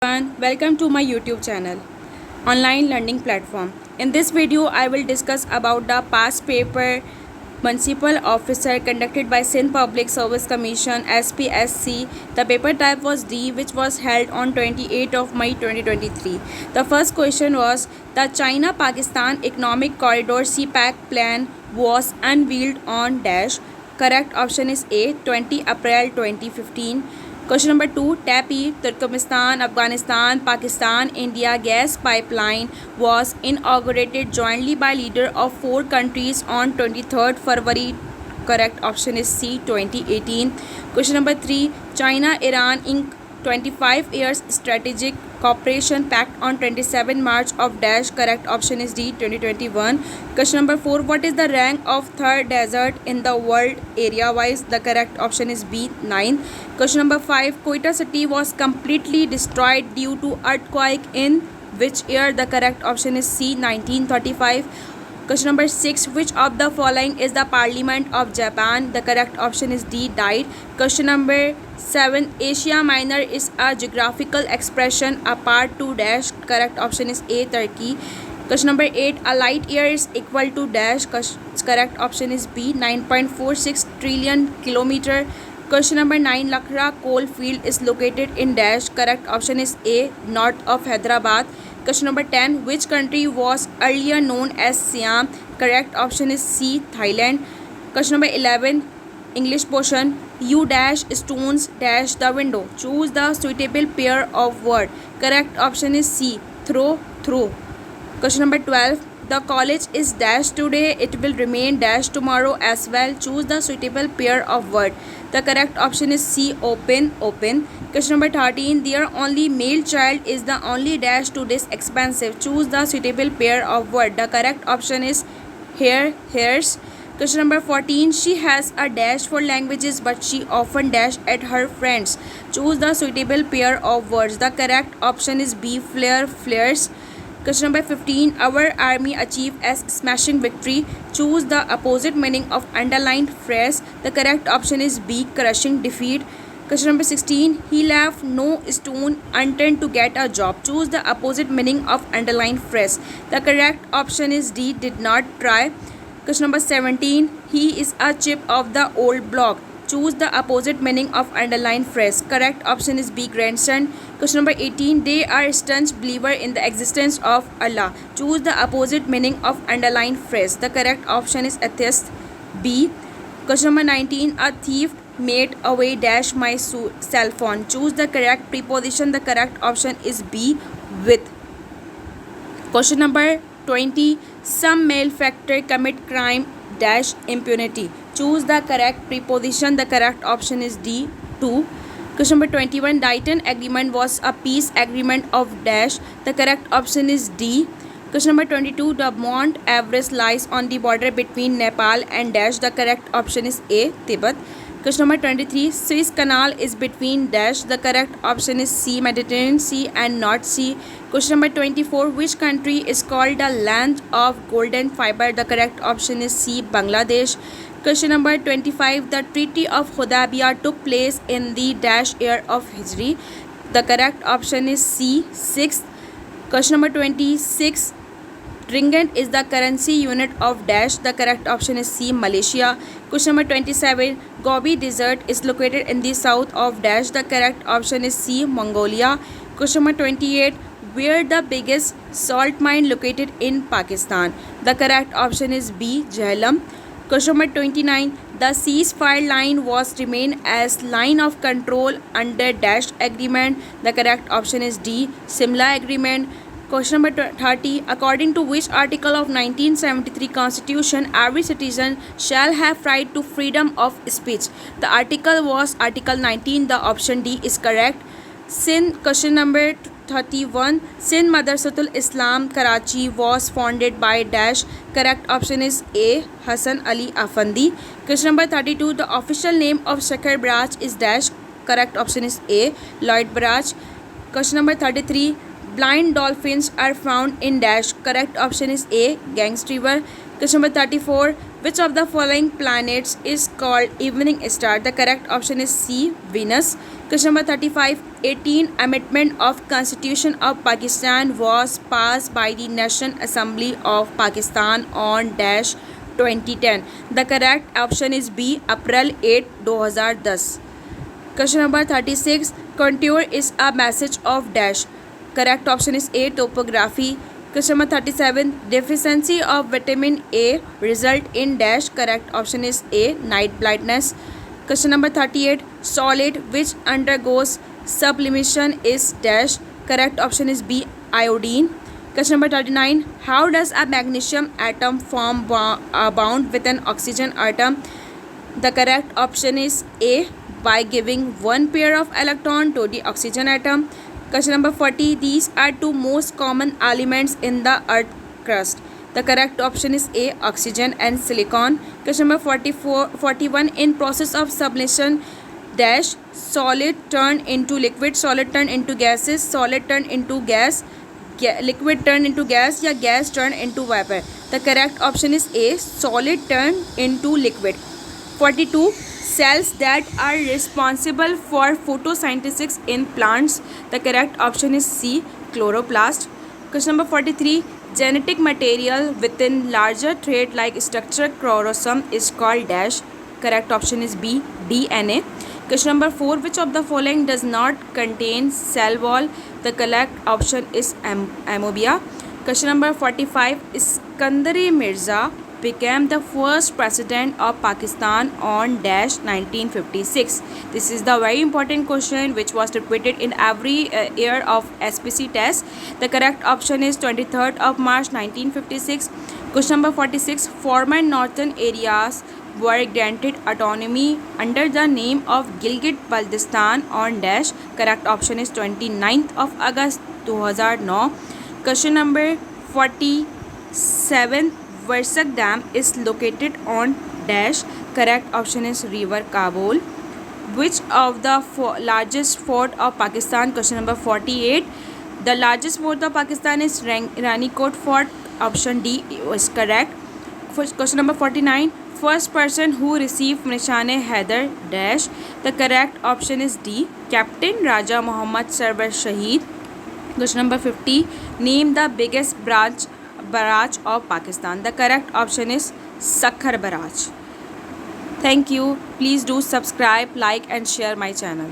everyone, welcome to my YouTube channel, online learning platform. In this video, I will discuss about the past paper municipal officer conducted by Sindh Public Service Commission SPSC. The paper type was D, which was held on 28th of May 2023. The first question was the China-Pakistan Economic Corridor CPEC plan was unveiled on dash. Correct option is A, 20 April 2015. Question number 2, TAPI, Turkmenistan, Afghanistan, Pakistan, India gas pipeline was inaugurated jointly by leader of four countries on 23rd February. Correct option is C, 2018. Question number 3, China-Iran Inc. 25 years strategic cooperation pact on 27 March of dash. Correct option is D, 2021. Question number 4, what is the rank of third desert in the world area wise? The correct option is B, 9. Question number 5, Quetta city was completely destroyed due to earthquake in which year? The correct option is C, 1935. Question number 6, which of the following is the Parliament of Japan? The correct option is D, died. Question number 7, Asia Minor is a geographical expression apart to dash. Correct option is A, Turkey. Question number 8, a light year is equal to dash. Correct option is B, 9.46 trillion kilometer. Question number 9, Lakhra coal field is located in dash. Correct option is A, north of Hyderabad. Question number 10, which country was earlier known as Siam? Correct option is C, Thailand. Question number 11, English portion, you dash stones dash the window. Choose the suitable pair of word. Correct option is C, throw, through. Question number 12, the college is dash today, it will remain dash tomorrow as well. Choose the suitable pair of word. The correct option is C, open, open. Question number 13, their only male child is the only dash to this expensive. Choose the suitable pair of word. The correct option is hair, hairs. Question number 14, she has a dash for languages but she often dash at her friends. Choose the suitable pair of words. The correct option is B, flare, flares. Question number 15, our army achieved a smashing victory. Choose the opposite meaning of underlined phrase. The correct option is B, crushing defeat. Question number 16, he left no stone unturned to get a job. Choose the opposite meaning of underlined phrase. The correct option is D, did not try. Question number 17, he is a chip of the old block. Choose the opposite meaning of underlined phrase. Correct option is B, grandson. Question number 18, they are staunch believer in the existence of Allah. Choose the opposite meaning of underlined phrase. The correct option is atheist, B. Question number 19, a thief made away dash my cell phone. Choose the correct preposition. The correct option is B, with. Question number 20, some malefactor commit crime dash impunity. Choose the correct preposition. The correct option is D, 2. Question number 21, Dayton agreement was a peace agreement of dash. The correct option is D. Question number 22, the Mount Everest lies on the border between Nepal and dash. The correct option is A, Tibet. Question number 23, Suez Canal is between dash. The correct option is C, Mediterranean Sea and North Sea. Question number 24, which country is called the land of golden fiber? The correct option is C, Bangladesh. Question number 25, the Treaty of Hudaybiyah took place in the dash year of Hijri. The correct option is C, 6th. Question number 26, ringgit is the currency unit of dash. The correct option is C, Malaysia. Question number 27, Gobi Desert is located in the south of dash. The correct option is C, Mongolia. Question number 28, where the biggest salt mine located in Pakistan? The correct option is B, Jhelum. Question number 29, the ceasefire line was remain as line of control under dash agreement. The correct option is D, Simla agreement. Question number 30, according to which article of 1973 Constitution every citizen shall have right to freedom of speech? The article was Article 19. The option D is correct. Question number 31, Sindh Madrasatul Islam Karachi was founded by dash. Correct option is A, Hassan Ali Afandi. Question number 32, the official name of Shaker Barrage is dash. Correct option is A, Lloyd Barrage. Question number 33, blind dolphins are found in dash. Correct option is A, Ganges River. Question number 34, which of the following planets is called evening star? The correct option is C, Venus. Question number 35. 18th Amendment of Constitution of Pakistan was passed by the National Assembly of Pakistan on dash 2010. The correct option is B. April 8, 2010. Question number 36. Contour is a message of dash. Correct option is A. Topography. Question number 37. Deficiency of vitamin A result in dash. Correct option is A. Night blindness. Question number 38. Solid which undergoes sublimation is dash. Correct option is B. Iodine. Question number 39. How does a magnesium atom form bond with an oxygen atom? The correct option is A. By giving one pair of electron to the oxygen atom. Question number 40. These are two most common elements in the earth crust. The correct option is A. Oxygen and silicon. Question number 41. In process of sublimation dash, solid turn into liquid, solid turn into gases, solid turn into gas, liquid turn into gas या gas turn into vapor. The correct option is A. Solid turn into liquid. 42. Cells that are responsible for photosynthesis in plants. The correct option is C. Chloroplast. Question number 43. Genetic material within larger thread-like structure chromosome is called dash. Correct option is B. DNA. Question number 4. Which of the following does not contain cell wall? The correct option is amebia. Question number 45. Iskandar Mirza became the first president of Pakistan on dash 1956. This is the very important question which was repeated in every year of SPC test. The correct option is 23rd of March 1956. Question number 46. Former northern areas were granted autonomy under the name of Gilgit-Baltistan on dash. Correct option is 29th of August 2009. Question number 47. Varsak Dam is located on dash. Correct option is River Kabul. Which of the largest fort of Pakistan? Question number 48. The largest fort of Pakistan is Ranikot Fort. Option D is correct. Question number 49. First person who received Nishan-e-Haider dash. The correct option is D. Captain Raja Muhammad Sarwar Shaheed. Question number 50. Name the biggest barrage of Pakistan. The correct option is Sakhar Barrage. Thank you. Please do subscribe, like and share my channel.